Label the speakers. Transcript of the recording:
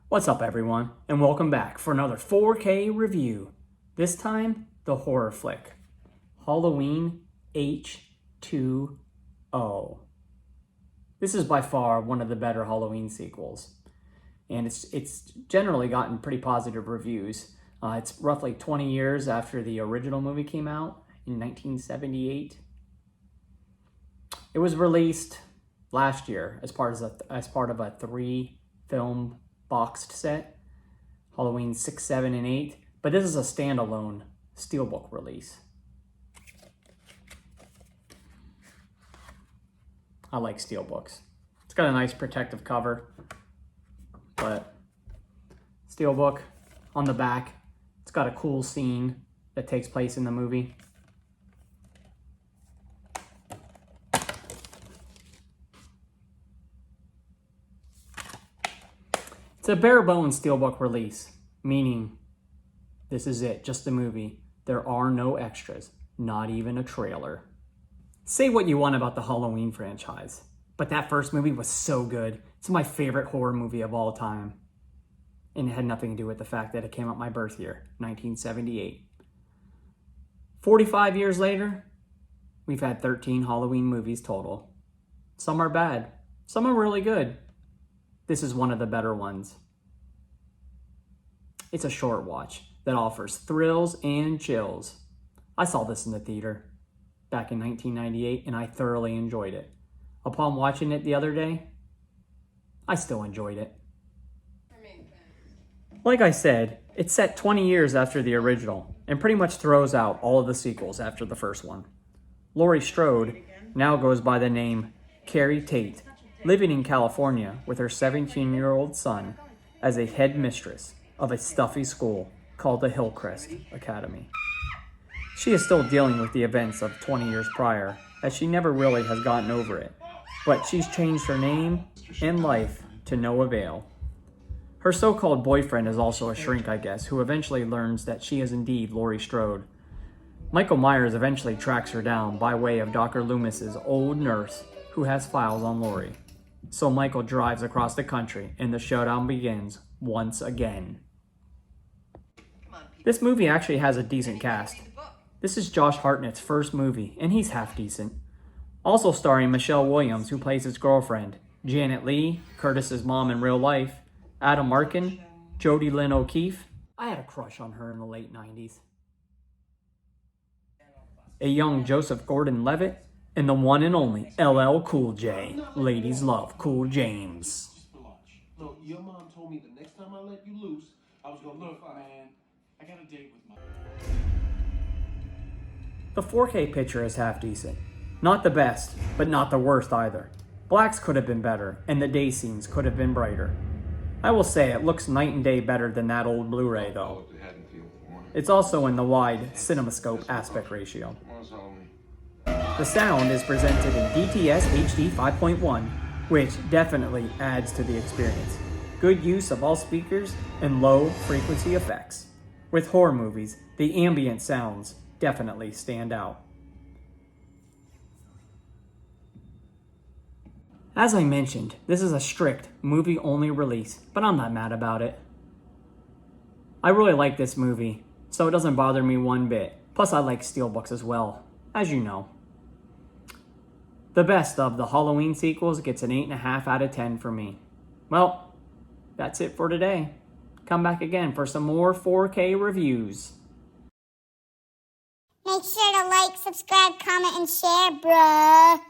Speaker 1: What's up everyone, and welcome back for another 4K review. This time, the horror flick, Halloween H20. This is by far one of the better Halloween sequels, and it's generally gotten pretty positive reviews. It's roughly 20 years after the original movie came out in 1978. It was released last year as part of a 3-film boxed set, Halloween 6, 7, and 8, but this is a standalone steelbook release. I like steelbooks. It's got a nice protective cover, but steelbook on the back. It's got a cool scene that takes place in the movie. It's a bare bones steelbook release, meaning this is it, just the movie. There are no extras, not even a trailer. Say what you want about the Halloween franchise, but that first movie was so good. It's my favorite horror movie of all time. And it had nothing to do with the fact that it came out my birth year, 1978. 45 years later, we've had 13 Halloween movies total. Some are bad, some are really good. This is one of the better ones. It's a short watch that offers thrills and chills. I saw this in the theater back in 1998 and I thoroughly enjoyed it. Upon watching it the other day, I still enjoyed it. Like I said, it's set 20 years after the original and pretty much throws out all of the sequels after the first one. Laurie Strode now goes by the name Carrie Tate, living in California with her 17-year-old son as a headmistress of a stuffy school called the Hillcrest Academy. She is still dealing with the events of 20 years prior, as she never really has gotten over it, but she's changed her name and life to no avail. Her so-called boyfriend is also a shrink, I guess, who eventually learns that she is indeed Laurie Strode. Michael Myers eventually tracks her down by way of Dr. Loomis's old nurse who has files on Laurie. So Michael drives across the country and the showdown begins once again. This movie actually has a decent cast. This is Josh Hartnett's first movie and he's half decent. Also starring Michelle Williams, who plays his girlfriend, Janet Leigh, Curtis's mom in real life, Adam Arkin, Jodie Lynn O'Keefe. I had a crush on her in the late 90s. A young Joseph Gordon-Levitt, and the one and only LL Cool J. Ladies love Cool James.
Speaker 2: Look, your mom told me the next time I let you loose, I was gonna look, man. I got a date with my...
Speaker 1: The 4K picture is half decent. Not the best, but not the worst either. Blacks could have been better, and the day scenes could have been brighter. I will say it looks night and day better than that old Blu-ray though. It's also in the wide CinemaScope aspect ratio. The sound is presented in DTS HD 5.1, which definitely adds to the experience. Good use of all speakers and low frequency effects. With horror movies, the ambient sounds definitely stand out. As I mentioned, this is a strict movie-only release, but I'm not mad about it. I really like this movie, so it doesn't bother me one bit. Plus I like steelbooks as well, as you know. The best of the Halloween sequels gets an 8.5 out of 10 for me. Well, that's it for today. Come back again for some more 4K reviews.
Speaker 3: Make sure to like, subscribe, comment, and share, bruh.